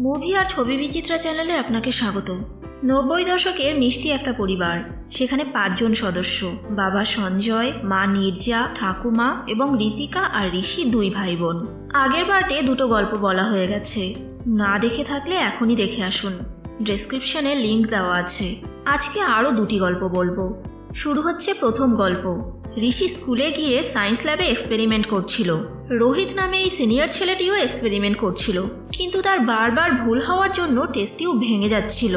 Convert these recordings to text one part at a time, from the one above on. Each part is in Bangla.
মুভি আর ছবি বিচিত্রা চ্যানেলে আপনাকে স্বাগত। 90 দশকের মিষ্টি একটা পরিবার, সেখানে 5 জন সদস্য, বাবা সঞ্জয়, মা নীরজা, ঠাকুমা এবং ঋতিকা আর ঋষি 2 ভাই বোন। আগের পার্টে 2টো গল্প বলা হয়ে গেছে, না দেখে থাকলে এখনই দেখে আসুন, ডেসক্রিপশনে লিংক দেওয়া আছে। আজকে আরও 2টি গল্প বলবো। শুরু হচ্ছে প্রথম গল্প। ঋষি স্কুলে গিয়ে সায়েন্স ল্যাবে এক্সপেরিমেন্ট করছিল। রোহিত নামে এই সিনিয়র ছেলেটিও এক্সপেরিমেন্ট করছিল, কিন্তু তার বারবার ভুল হওয়ার জন্য টেস্ট টিউব ভেঙে যাচ্ছিল।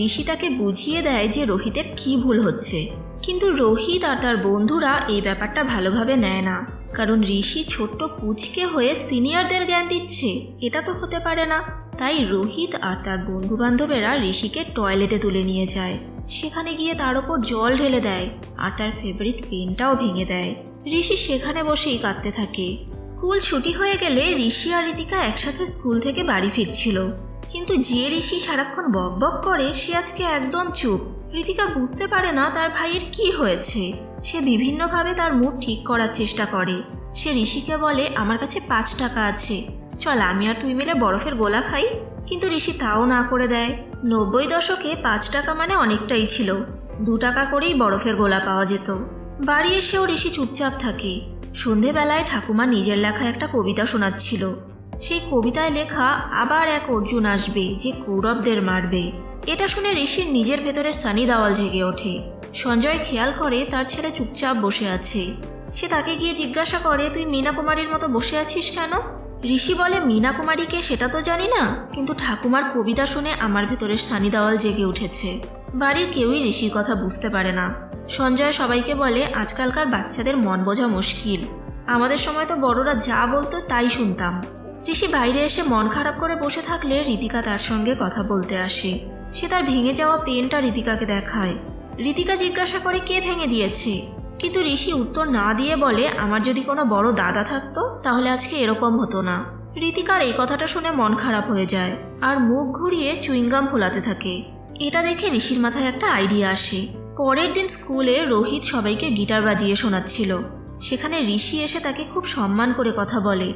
ঋষি তাকে বুঝিয়ে দেয় যে রোহিতের কী ভুল হচ্ছে, কিন্তু রোহিত আর তার বন্ধুরা এই ব্যাপারটা ভালোভাবে নেয় না, কারণ ঋষি ছোট্ট পুচকে হয়ে সিনিয়রদের জ্ঞান দিচ্ছে, এটা তো হতে পারে না। তাই রোহিত আর তার বন্ধু বান্ধবেরা ঋষিকে টয়লেটে তুলে নিয়ে যায়। সেখানে গিয়ে তার ওপর জল ঢেলে দেয় আর তার ফেভারিট পেনটাও ভেঙে দেয়। ঋষি সেখানে বসেই কাঁদতে থাকে। স্কুল ছুটি হয়ে গেলে ঋষি আর ঋতিকা একসাথে স্কুল থেকে বাড়ি ফিরছিল, কিন্তু যে ঋষি সারাক্ষণ বক বক করে সে আজকে একদম চুপ। ঋতিকা বুঝতে পারে না তার ভাইয়ের কি হয়েছে। সে বিভিন্নভাবে তার মুড ঠিক করার চেষ্টা করে। সে ঋষিকে বলে, আমার কাছে 5 টাকা আছে, চল আমি আর তুই মিলে বরফের গোলা খাই। কিন্তু ঋষি তাও না করে দেয়। 90 দশকে 5 টাকা মানে অনেকটাই ছিল। 2 টাকা করেই বরফের গোলা পাওয়া যেত। বাড়ি এসেও ঋষি চুপচাপ থাকে। সন্ধেবেলায় ঠাকুমা নিজের লেখা একটা কবিতা শোনাচ্ছিল। সেই কবিতায় লেখা আবার এক অর্জুন আসবে যে কৌরবদের মারবে। এটা শুনে ঋষির নিজের ভেতরে সানি দেওয়াল জেগে ওঠে। সঞ্জয় খেয়াল করে তার ছেলে চুপচাপ বসে আছে। সে তাকে গিয়ে জিজ্ঞাসা করে, তুই মীনা কুমারীর মতো বসে আছিস কেন? ঋষি বলে, মীনা কুমারীকে সেটা তো জানি না, কিন্তু ঠাকুমার কবিতা শুনে আমার ভেতরে সানি দেওয়াল জেগে উঠেছে। বাড়ির কেউই ঋষির কথা বুঝতে পারে না। সঞ্জয় সবাইকে বলে, আজকালকার বাচ্চাদের মন বোঝা মুশকিল, আমাদের সময় তো বড়রা যা বলতো তাই শুনতাম। ঋষি বাইরে এসে মন খারাপ করে বসে থাকলে ঋতিকা তার সঙ্গে কথা বলতে আসে। সে তার ভেঙে যাওয়া পেনটা ঋতিকাকে দেখায়। ঋতিকা জিজ্ঞাসা করে কে ভেঙে দিয়েছে, কিন্তু ঋষি উত্তর না দিয়ে বলে, আমার যদি কোনো বড় দাদা থাকতো তাহলে আজকে এরকম হতো না। ঋতিকার এই কথাটা শুনে মন খারাপ হয়ে যায় আর মুখ ঘুরিয়ে চুইংগাম ফোলাতে থাকে। এটা দেখে ঋষির মাথায় একটা আইডিয়া আসে। পরের দিন স্কুলে রোহিত সবাইকে গিটার বাজিয়ে শোনাচ্ছিল। সেখানে ঋষি এসে তাকে খুব সম্মান করে কথা বলে।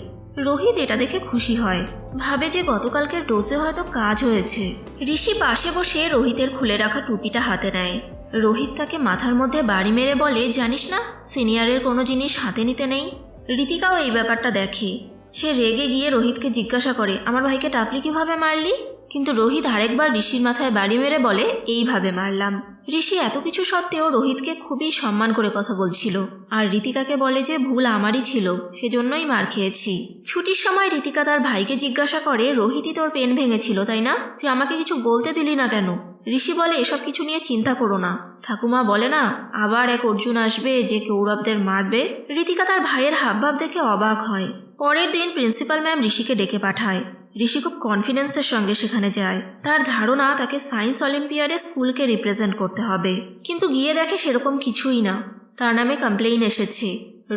রোহিত এটা দেখে খুশি হয়, ভাবে যে গতকালকের ডোজে হয়তো কাজ হয়েছে। ঋষি পাশে বসে রোহিতের খুলে রাখা টুপিটা হাতে নেয়। রোহিত তাকে মাথার মধ্যে বাড়ি মেরে বলে, জানিস না সিনিয়রের কোনো জিনিস হাতে নিতে নেই। ঋতিকাও এই ব্যাপারটা দেখে। সে রেগে গিয়ে রোহিতকে জিজ্ঞাসা করে, আমার ভাইকে টাপলি কিভাবে মারলি? কিন্তু রোহিত আরেকবার ঋষির মাথায় বাড়ি মেরে বলে, এইভাবে মারলাম। ঋষি এত কিছু সত্ত্বেও রোহিতকে খুবই সম্মান করে কথা বলছিল আর ঋতিকাকে বলে যে ভুল আমারই ছিল, সেজন্যই মার খেয়েছি। ছুটির সময় ঋতিকা তার ভাইকে জিজ্ঞাসা করে, রোহিতই তোর পেন ভেঙেছিল তাই না? তুই আমাকে কিছু বলতে দিলি না কেন? ঋষি বলে, এসব কিছু নিয়ে চিন্তা করো না। ঠাকুমা বলে না, আবার এক অর্জুন আসবে যে কৌরবদের মারবে। ঋতিকা তার ভাইয়ের হাবভাব দেখে অবাক হয়। পরের দিন প্রিন্সিপাল ম্যাম ঋষিকে ডেকে পাঠায়। ঋষি খুব কনফিডেন্সের সঙ্গে সেখানে যায়। তার ধারণা তাকে সায়েন্স অলিম্পিয়াডে স্কুলকে রিপ্রেজেন্ট করতে হবে, কিন্তু গিয়ে দেখে সেরকম কিছুই না। তার নামে কমপ্লেইন এসেছে।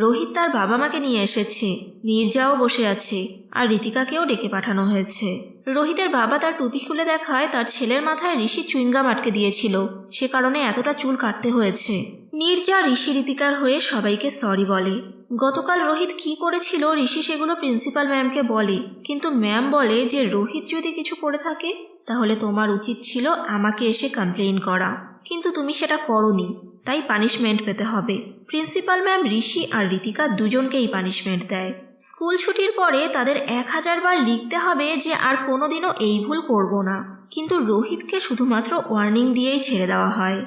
রোহিত তার বাবা মাকে নিয়ে এসেছে, নীরজাও বসে আছে আর ঋতিকাকেও ডেকে পাঠানো হয়েছে। রোহিতের বাবা তার টুপি খুলে দেখায় তার ছেলের মাথায় ঋষি চুইংগাম আটকে দিয়েছিল, সে কারণে এতটা চুল কাটতে হয়েছে। নীরজা ঋষি ঋতিকার হয়ে সবাইকে সরি বলে। গতকাল রোহিত কি করেছিল ঋষি সেগুলো প্রিন্সিপাল ম্যামকে বলে, কিন্তু ম্যাম বলে যে রোহিত যদি কিছু করে থাকে তাহলে তোমার উচিত ছিল আমাকে এসে কমপ্লেইন করা, কিন্তু তুমি সেটা করোনি, তাই পানিশমেন্ট পেতে হবে। প্রিন্সিপাল ম্যাম ঋষি আর ঋতিকা দুজনকেই পানিশমেন্ট দেয়। স্কুল ছুটির পরে তাদের 1000 বার লিখতে হবে যে আর কোনোদিনও এই ভুল করব না, কিন্তু রোহিতকে শুধুমাত্র ওয়ার্নিং দিয়েই ছেড়ে দেওয়া হয়।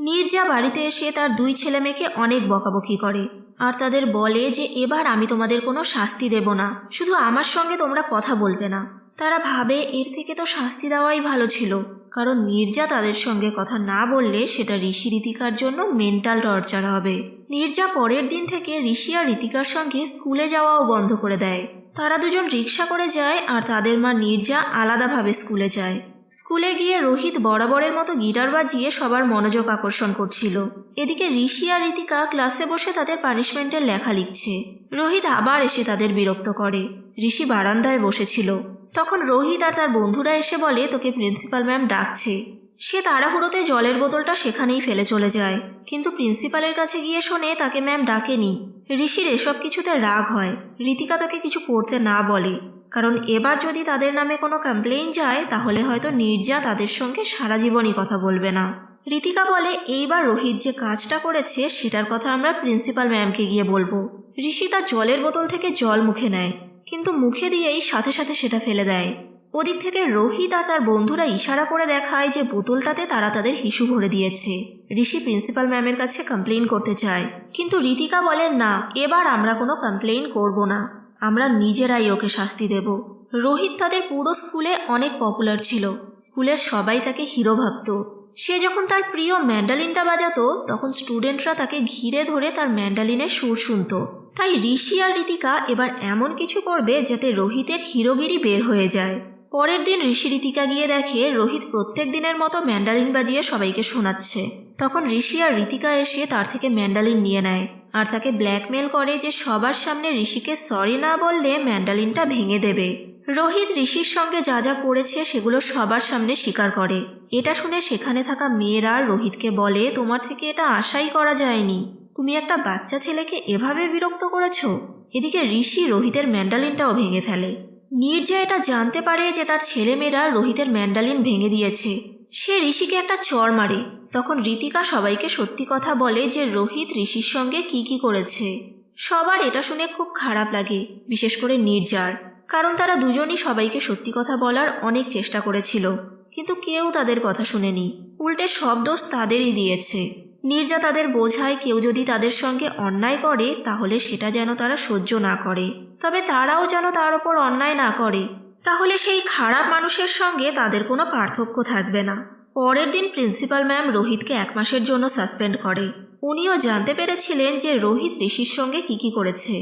নীরজা বাড়িতে এসে তার 2 ছেলে মেয়েকে অনেক বকাবকি করে আর তাদের বলে যে এবার আমি তোমাদের কোনো শাস্তি দেব না, শুধু আমার সঙ্গে তোমরা কথা বলবে না। তারা ভাবে এর থেকে তো শাস্তি দেওয়াই ভালো ছিল, কারণ নীরজা তাদের সঙ্গে কথা না বললে সেটা ঋষি ঋতিকার জন্য মেন্টাল টর্চার হবে। নীরজা পরের দিন থেকে ঋষি আর ঋতিকার সঙ্গে স্কুলে যাওয়াও বন্ধ করে দেয়। তারা দুজন রিক্সা করে যায় আর তাদের মা নীরজা আলাদাভাবে স্কুলে যায়। স্কুলে গিয়ে রোহিত বরাবরের মতো গিটার বাজিয়ে সবার মনোযোগ আকর্ষণ করছিল। এদিকে ঋষি আর ঋতিকা ক্লাসে বসে তাদের পানিশমেন্টের লেখা লিখছে। রোহিত আবার এসে তাদের বিরক্ত করে। ঋষি বারান্দায় বসেছিল। তখন রোহিত আর তার বন্ধুরা এসে বলে, তোকে প্রিন্সিপাল ম্যাম ডাকছে। সে তাড়াহুড়োতে জলের বোতলটা সেখানেই ফেলে চলে যায়, কিন্তু প্রিন্সিপালের কাছে গিয়ে শোনে তাকে ম্যাম ডাকেনি। ঋষির এসব কিছুতে রাগ হয়। ঋতিকা তাকে কিছু পড়তে না বলে, কারণ এবার যদি তাদের নামে কোনো কমপ্লেইন যায় তাহলে হয়তো নীরজা তাদের সঙ্গে সারা জীবনই কথা বলবে না। ঋতিকা বলে এইবার রোহিত যে কাজটা করেছে সেটার কথা আমরা প্রিন্সিপাল ম্যামকে গিয়ে বলবো। ঋষি তার জলের বোতল থেকে জল মুখে নেয়, কিন্তু মুখে দিয়েই সাথে সাথে সেটা ফেলে দেয়। ওদিক থেকে রোহিত আর তার বন্ধুরা ইশারা করে দেখায় যে বোতলটাতে তারা তাদের হিসু ভরে দিয়েছে। ঋষি প্রিন্সিপাল ম্যামের কাছে কমপ্লেইন করতে চায়, কিন্তু ঋতিকা বলেন না, এবার আমরা কোনো কমপ্লেইন করব না, আমরা নিজেরাই ওকে শাস্তি দেব। রোহিত তাদের পুরো স্কুলে অনেক পপুলার ছিল, স্কুলের সবাই তাকে হিরো ভাবত। সে যখন তার প্রিয় ম্যান্ডালিনটা বাজাতো তখন স্টুডেন্টরা তাকে ঘিরে ধরে তার ম্যান্ডালিনের সুর শুনত। তাই ঋষি আর ঋতিকা এবার এমন কিছু করবে যাতে রোহিতের হিরোগিরি বের হয়ে যায়। পরের দিন ঋষি ঋতিকা গিয়ে দেখে রোহিত প্রত্যেক দিনের মতো ম্যান্ডালিন বাজিয়ে সবাইকে শোনাচ্ছে। তখন ঋষি আর ঋতিকা এসে তার থেকে ম্যান্ডালিন নিয়ে নেয় আর তাকে ব্ল্যাকমেল করে যে সবার সামনে ঋষিকে সরি না বললে ম্যান্ডালিনটা ভেঙে দেবে। রোহিত ঋষির সঙ্গে যা যা করেছে সেগুলো সবার সামনে স্বীকার করে। এটা শুনে সেখানে থাকা মেয়েরা রোহিতকে বলে, তোমার থেকে এটা আশাই করা যায়নি, তুমি একটা বাচ্চা ছেলেকে এভাবে বিরক্ত করেছো। এদিকে ঋষি রোহিতের ম্যান্ডালিনটাও ভেঙে ফেলে। নীরজা এটা জানতে পারে যে তার ছেলেমেয়েরা রোহিতের ম্যান্ডালিন ভেঙে দিয়েছে। সে ঋষিকে একটা চড় মারে। তখন ঋতিকা সবাইকে সত্যি কথা বলে যে রোহিত ঋষির সঙ্গে কি করেছে। সবার এটা শুনে খুব খারাপ লাগে, বিশেষ করে নীরজার, কারণ তারা দুজনই সবাইকে সত্যি কথা বলার অনেক চেষ্টা করেছিল, কিন্তু কেউ তাদের কথা শুনেনি, উল্টে সব দোষ তাদেরই দিয়েছে। নীরজা তাদের বোঝায় কেউ যদি তাদের সঙ্গে অন্যায় করে তাহলে সেটা যেন তারা সহ্য না করে, তবে তারাও যেন তার ওপর অন্যায় না করে, তাহলে সেই খারাপ মানুষের সঙ্গে তাদের কোনো পার্থক্য থাকবে না। পরের দিন প্রিন্সিপাল ম্যাম রোহিতকে 1 মাসের জন্য সাসপেন্ড করে। উনিও জানতে পেরেছিলেন যে রোহিত ঋষির সঙ্গে কি করেছে।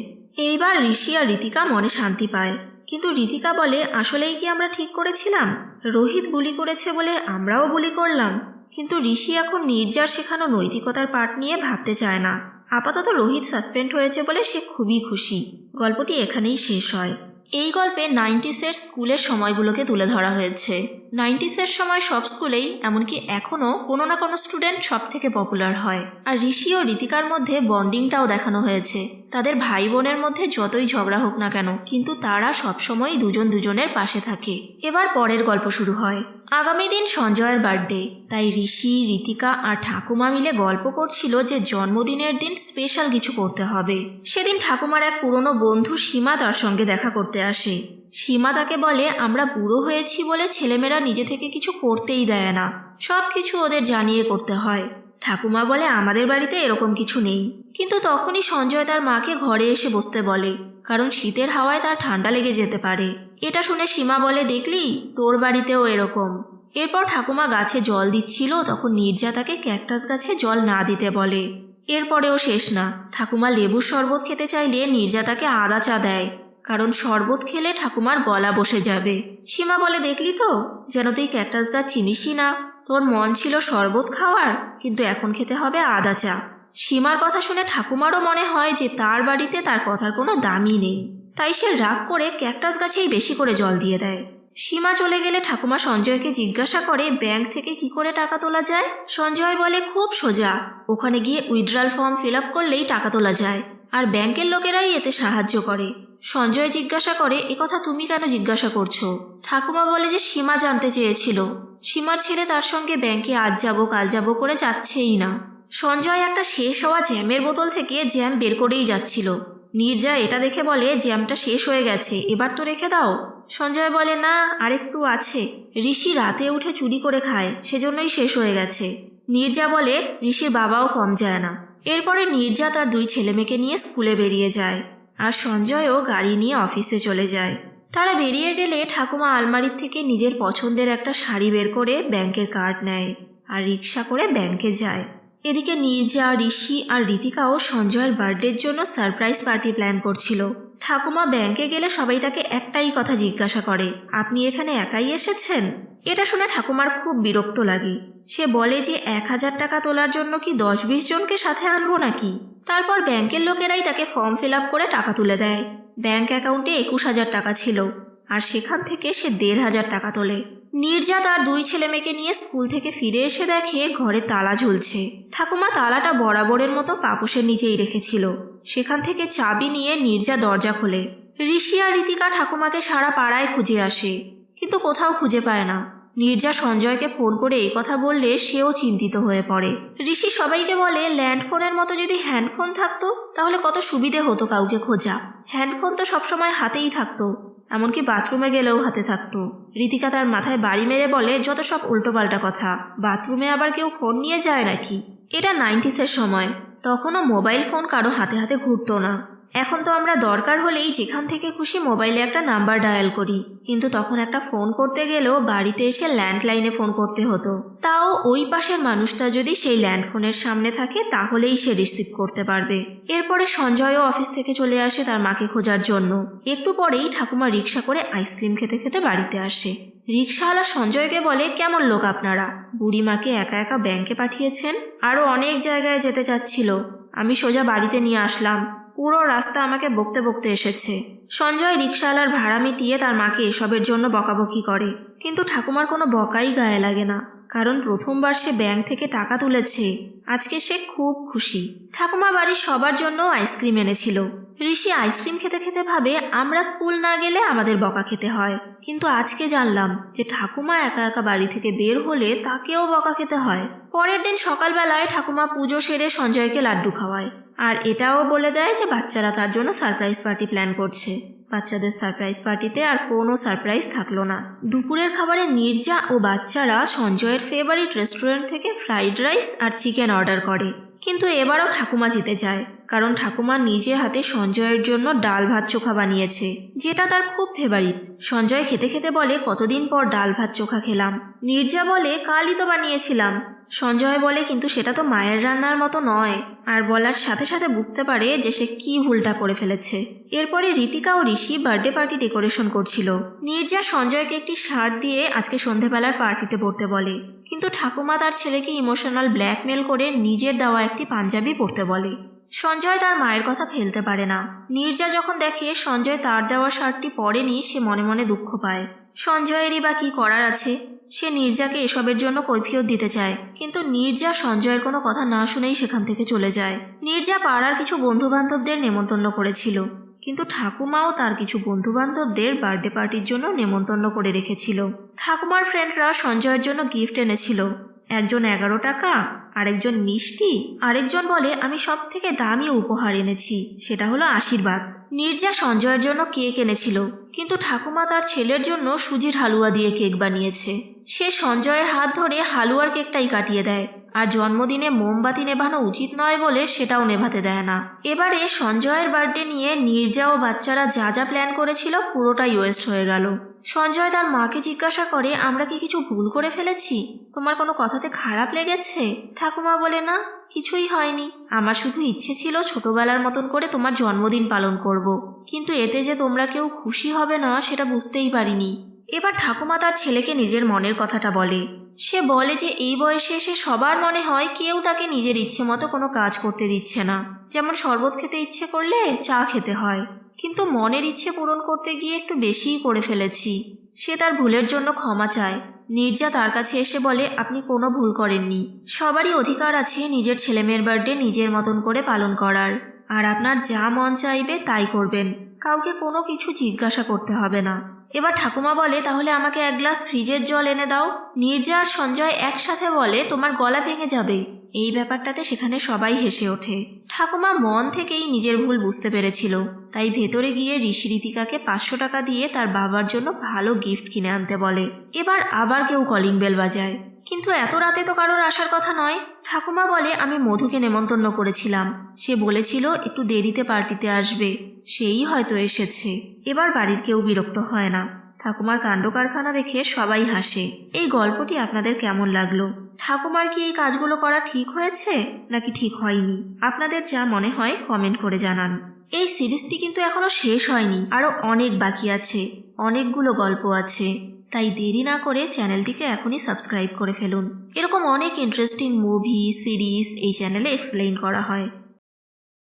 এইবার ঋষি আর ঋতিকা মনে শান্তি পায়, কিন্তু ঋতিকা বলে, আসলেই কি আমরা ঠিক করেছিলাম? রোহিত বুলি করেছে বলে আমরাও বুলি করলাম। কিন্তু ঋষি এখন নীরজার শেখানো নৈতিকতার পাঠ নিয়ে ভাবতে চায় না। আপাতত রোহিত সাসপেন্ড হয়েছে বলে সে খুবই খুশি। গল্পটি এখানেই শেষ হয়। এই গল্পে 90s স্কুলের সময়গুলোকে তুলে ধরা হয়েছে। 90s সময় সব স্কুলেই, এমনকি এখনও কোনো না কোনো স্টুডেন্ট সব থেকে পপুলার হয়। আর ঋষি ও ঋতিকার মধ্যে বন্ডিংটাও দেখানো হয়েছে। তাদের ভাই বোনের মধ্যে যতই ঝগড়া হোক না কেন, কিন্তু তারা সবসময় দুজন দুজনের পাশে থাকে। এবার পরের গল্প শুরু হয়। আগামী দিন সঞ্জয়ের বার্থডে, তাই ঋষি, ঋতিকা আর ঠাকুমা মিলে গল্প করছিল যে জন্মদিনের দিন স্পেশাল কিছু করতে হবে। সেদিন ঠাকুমার এক পুরনো বন্ধু সীমা তার সঙ্গে দেখা করতে আসে। সীমা তাকে বলে, আমরা বুড়ো হয়েছি বলে ছেলেমেয়েরা নিজে থেকে কিছু করতেই দেয় না, সব কিছু ওদের জানিয়ে করতে হয়। ঠাকুমা বলে, আমাদের বাড়িতে এরকম কিছু নেই। কিন্তু তখনই সঞ্জয় তার মাকে ঘরে এসে বসতে বলে, কারণ শীতের হাওয়ায় তার ঠান্ডা লেগে যেতে পারে। এটা শুনে সীমা বলে, দেখলি তোর বাড়িতেও এরকম। এরপর ঠাকুমা গাছে জল দিচ্ছিল, তখন নীরজা তাকে ক্যাকটাস গাছে জল না দিতে বলে। এরপরেও শেষ না, ঠাকুমা লেবুর শরবত খেতে চাইলে নীরজা তাকে আদা চা দেয়, কারণ শরবত খেলে ঠাকুমার গলা বসে যাবে। সীমা বলে, দেখলি তো, যেন তুই ক্যাকটাস গাছ চিনিসই না, তোর মন ছিল শরবত খাওয়ার, কিন্তু এখন খেতে হবে আদা চা। সীমার কথা শুনে ঠাকুমারও মনে হয় যে তার বাড়িতে তার কথার কোনো দামই নেই, তাই সে রাগ করে ক্যাকটাস গাছেই বেশি করে জল দিয়ে দেয়। সীমা চলে গেলে ঠাকুমা সঞ্জয়কে জিজ্ঞাসা করে ব্যাংক থেকে কি করে টাকা তোলা যায়। সঞ্জয় বলে, খুব সোজা, ওখানে গিয়ে উইথড্রয়াল ফর্ম ফিল আপ করলেই টাকা তোলা যায়, আর ব্যাংকের লোকেরাই এতে সাহায্য করে। সঞ্জয় জিজ্ঞাসা করে, একথা তুমি কেন জিজ্ঞাসা করছো? ঠাকুমা বলে যে সীমা জানতে চেয়েছিল। সীমার ছেলে তার সঙ্গে ব্যাংকে আজ যাব কাল যাব করে যাচ্ছেই না। সঞ্জয় একটা শেষ হওয়া জ্যামের বোতল থেকে জ্যাম বের করেই যাচ্ছিল। নীরজা এটা দেখে বলে, জ্যামটা শেষ হয়ে গেছে, এবার তো রেখে দাও। সঞ্জয় বলে, না, আরেকটু আছে, ঋষি রাতে উঠে চুরি করে খায়, সেজন্যই শেষ হয়ে গেছে। নীরজা বলে, ঋষির বাবাও কম যায় না। এরপরে নীরজা তার 2 ছেলেমেয়েকে নিয়ে স্কুলে বেরিয়ে যায়, আর সঞ্জয়ও গাড়ি নিয়ে অফিসে চলে যায়। তারা বেরিয়ে গেলে ঠাকুমা আলমারির থেকে নিজের পছন্দের একটা শাড়ি বের করে ব্যাংকের কার্ড নেয় আর রিক্সা করে ব্যাংকে যায়। এদিকে নীরজা, ঋষি আর ঋতিকাও সঞ্জয়ের বার্থডের জন্য সারপ্রাইজ পার্টি প্ল্যান করছিল। ঠাকুমা ব্যাংকে গেলে সবাই তাকে একটাই কথা জিজ্ঞাসা করে, আপনি এখানে একাই এসেছেন? এটা শুনে ঠাকুমার খুব বিরক্ত লাগে। সে বলে যে 1000 টাকা তোলার জন্য কি 10-20 জনকে সাথে আনবো নাকি? তারপর ব্যাংকের লোকেরাই তাকে ফর্ম ফিল আপ করে টাকা তুলে দেয়। ব্যাংক অ্যাকাউন্টে 21,000 টাকা ছিল, আর সেখান থেকে সে 1,500 টাকা তোলে। নীরজা তার 2 ছেলেমেয়েকে নিয়ে স্কুল থেকে ফিরে এসে দেখে ঘরে তালা ঝুলছে। ঠাকুমা তালাটা বরাবরের মতো পাপোশের নিচেই রেখেছিল। সেখান থেকে চাবি নিয়ে নীরজা দরজা খোলে। ঋষি আর ঋতিকা ঠাকুমাকে সারা পাড়ায় খুঁজে আসে, কিন্তু কোথাও খুঁজে পায় না। নীরজা সঞ্জয়কে ফোন করে এই কথা বললে সেও চিন্তিত হয়ে পড়ে। ঋষি সবাইকে বলে ল্যান্ডফোনের মতো যদি হ্যান্ডফোন থাকতো তাহলে কত সুবিধে হতো কাউকে খোঁজা। হ্যান্ডফোন তো সবসময় হাতেই থাকতো, এমনকি বাথরুমে গেলেও হাতে থাকতো। ঋতিকা তার মাথায় বাড়ি মেরে বলে, যত সব উল্টোপাল্টা কথা, বাথরুমে আবার কেউ ফোন নিয়ে যায় নাকি? এটা 90s সময়, তখনও মোবাইল ফোন কারো হাতে হাতে ঘুরতো না। এখন তো আমরা দরকার হলেই যেখান থেকে খুশি মোবাইলে একটা নাম্বার ডায়াল করি, কিন্তু তখন একটা ফোন করতে গেলেও বাড়িতে এসে ল্যান্ডলাইনে ফোন করতে হতো। তাও ওই পাশের মানুষটা যদি সেই ল্যান্ডফোনের সামনে থাকে তাহলেই সে রিসিভ করতে পারবে। এরপরে সঞ্জয়ও অফিস থেকে চলে আসে তার মাকে খোঁজার জন্য। একটু পরেই ঠাকুমা রিক্সা করে আইসক্রিম খেতে খেতে বাড়িতে আসে। রিক্সাওয়ালা সঞ্জয়কে বলে, কেমন লোক আপনারা, বুড়িমাকে একা একা ব্যাংকে পাঠিয়েছেন, আরো অনেক জায়গায় যেতে চাচ্ছিল, আমি সোজা বাড়িতে নিয়ে আসলাম, পুরো রাস্তা আমাকে বকতে বকতে এসেছে। সঞ্জয় রিক্সাওয়ালার ভাড়া মিটিয়ে তার মাকে এসবের জন্য বকাবকি করে, কিন্তু ঠাকুমার কোনো বকাই গায়ে লাগে না, কারণ প্রথমবার সে ব্যাংক থেকে টাকা তুলেছে। আজকে সে খুব খুশি। ঠাকুমা বাড়ির সবার জন্য আইসক্রিম এনেছিল। ঋষি আইসক্রিম খেতে খেতে ভাবে, আমরা স্কুল না গেলে আমাদের বকা খেতে হয়, কিন্তু আজকে জানলাম যে ঠাকুমা একা একা বাড়ি থেকে বের হলে তাকেও বকা খেতে হয়। পরের দিন সকালবেলায় ঠাকুমা পুজো সেরে সঞ্জয়কে লাড্ডু খাওয়ায়, আর এটাও বলে দেয় যে বাচ্চারা তার জন্য সারপ্রাইজ পার্টি প্ল্যান করছে। বাচ্চাদের সারপ্রাইজ পার্টিতে আর কোনো সারপ্রাইজ থাকলো না। দুপুরের খাবারে নীরজা ও বাচ্চারা সঞ্জয়ের ফেভারিট রেস্টুরেন্ট থেকে ফ্রাইড রাইস আর চিকেন অর্ডার করে, কিন্তু এবারও ঠাকুমা জিতে যায়, কারণ ঠাকুমা নিজে হাতে সঞ্জয়ের জন্য ডাল ভাত চোখা বানিয়েছে, যেটা তার খুব ফেভারিট। সঞ্জয় খেতে খেতে বলে, কতদিন পর ডাল ভাত চোখা খেলাম। নীরজা বলে, কালই তো বানিয়েছিলাম। সঞ্জয় বলে, কিন্তু সেটা তো মায়ের রান্নার মতো নয়, আর বলার সাথে সাথে বুঝতে পারে যে সে কি ভুলটা করে ফেলেছে। এরপরে ঋতিকা ও ঋষি বার্থডে পার্টি ডেকোরেশন করছিল। নীরজা সঞ্জয়কে একটি শার্ট দিয়ে আজকে সন্ধেবেলার পার্টিতে পড়তে বলে, কিন্তু ঠাকুমা তার ছেলেকে ইমোশনাল ব্ল্যাকমেল করে নিজের দেওয়া একটি পাঞ্জাবি পরতে বলে। সঞ্জয় তার মায়ের কথা ফেলতে পারে না। নীরজা যখন দেখে সঞ্জয় তার দেওয়া শার্টটি পরেনি, সে মনে মনে দুঃখ পায়। সঞ্জয়েরই বা কি করার আছে, সে নীরজাকে এসবের জন্য কৈফিয়ত দিতে চায়, কিন্তু নীরজা সঞ্জয়ের কোনো কথা না শুনেই সেখান থেকে চলে যায়। নীরজা পাড়ার কিছু বন্ধু বান্ধবদের নেমন্তন্ন করেছিল, কিন্তু ঠাকুমাও তার কিছু বন্ধু বান্ধবদের বার্থডে পার্টির জন্য নেমন্তন্ন করে রেখেছিল। ঠাকুমার ফ্রেন্ডরা সঞ্জয়ের জন্য গিফট এনেছিল, একজন 11 টাকা, আরেকজন মিষ্টি, আরেকজন বলে আমি সব থেকে দামি উপহার এনেছি, সেটা হলো আশীর্বাদ। নীরজা সঞ্জয়ের জন্য কেক এনেছিল, কিন্তু ঠাকুমা তার ছেলের জন্য সুজির হালুয়া দিয়ে কেক বানিয়েছে। সে সঞ্জয়ের হাত ধরে হালুয়ার কেকটাই কাটিয়ে দেয়, আর জন্মদিনে মোমবাতি নেভানো উচিত নয় বলে সেটাও নেভাতে দেয় না। এবারে সঞ্জয়ের বার্থডে নিয়ে নীরজা ও বাচ্চারা যা যা প্ল্যান করেছিল পুরোটাই ওয়েস্ট হয়ে গেল। সঞ্জয় তার মাকে জিজ্ঞাসা করে, আমরা কি কিছু ভুল করে ফেলেছি, তোমার কোনো কথাতে খারাপ লেগেছে? ঠাকুমা বলে, না, কিছুই হয়নি, আমার শুধু ইচ্ছে ছিল ছোটবেলার মতন করে তোমার জন্মদিন পালন করব, কিন্তু এতে যে তোমরা কেউ খুশি হবে না সেটা বুঝতেই পারিনি। এবার ঠাকুমা তার ছেলেকে নিজের মনের কথাটা বলে। সে বলে যে এই বয়সে এসে সবার মনে হয় কেউ তাকে নিজের ইচ্ছে মতো কোনো কাজ করতে দিচ্ছে না, যেমন শরবত খেতে ইচ্ছে করলে চা খেতে হয়, কিন্তু মনের ইচ্ছে পূরণ করতে গিয়ে একটু বেশিই করে ফেলেছি। সে তার ভুলের জন্য ক্ষমা চায়। নীরজা তার কাছে এসে বলে, আপনি কোনো ভুল করেননি, সবারই অধিকার আছে নিজের ছেলেমেয়ের বার্থডে নিজের মতন করে পালন করার, আর আপনার যা মন চাইবে তাই করবেন, কাউকে কোনো কিছু জিজ্ঞাসা করতে হবে না। এবার ঠাকুমা বলে, তাহলে আমাকে 1 গ্লাস ফ্রিজের জল এনে দাও। নীরজা আর সঞ্জয় একসাথে বলে, তোমার গলা ভেঙে যাবে। এই ব্যাপারটাতে সেখানে সবাই হেসে ওঠে। ঠাকুমা মন থেকেই নিজের ভুল বুঝতে পেরেছিল, তাই ভেতরে গিয়ে ঋষি ঋতিকাকে 500 টাকা দিয়ে তার বাবার জন্য ভালো গিফট কিনে আনতে বলে। এবার আবার কেউ কলিং বেল বাজায়, কিন্তু এত রাতে তো কারোর আসার কথা নয়। ঠাকুমা বলে, আমি মধুকে নেমন্তন্ন করেছিলাম, সে বলেছিল একটু দেরিতে পার্টিতে আসবে, সেই হয়তো এসেছে। এবার বাড়ির কেউ বিরক্ত হয় না। ঠাকুমার কাণ্ড কারখানা দেখে সবাই হাসে। এই গল্পটি আপনাদের কেমন লাগলো? ঠাকুমার কি এই কাজগুলো করা ঠিক হয়েছে নাকি ঠিক হয়নি? আপনাদের যা মনে হয় কমেন্ট করে জানান। এই সিরিজটি কিন্তু এখনো শেষ হয়নি, আরো অনেক বাকি আছে, অনেকগুলো গল্প আছে, তাই দেরি না করে চ্যানেলটিকে এখনই সাবস্ক্রাইব করে ফেলুন। এরকম অনেক ইন্টারেস্টিং মুভি, সিরিজ এই চ্যানেলে এক্সপ্লেইন করা হয়।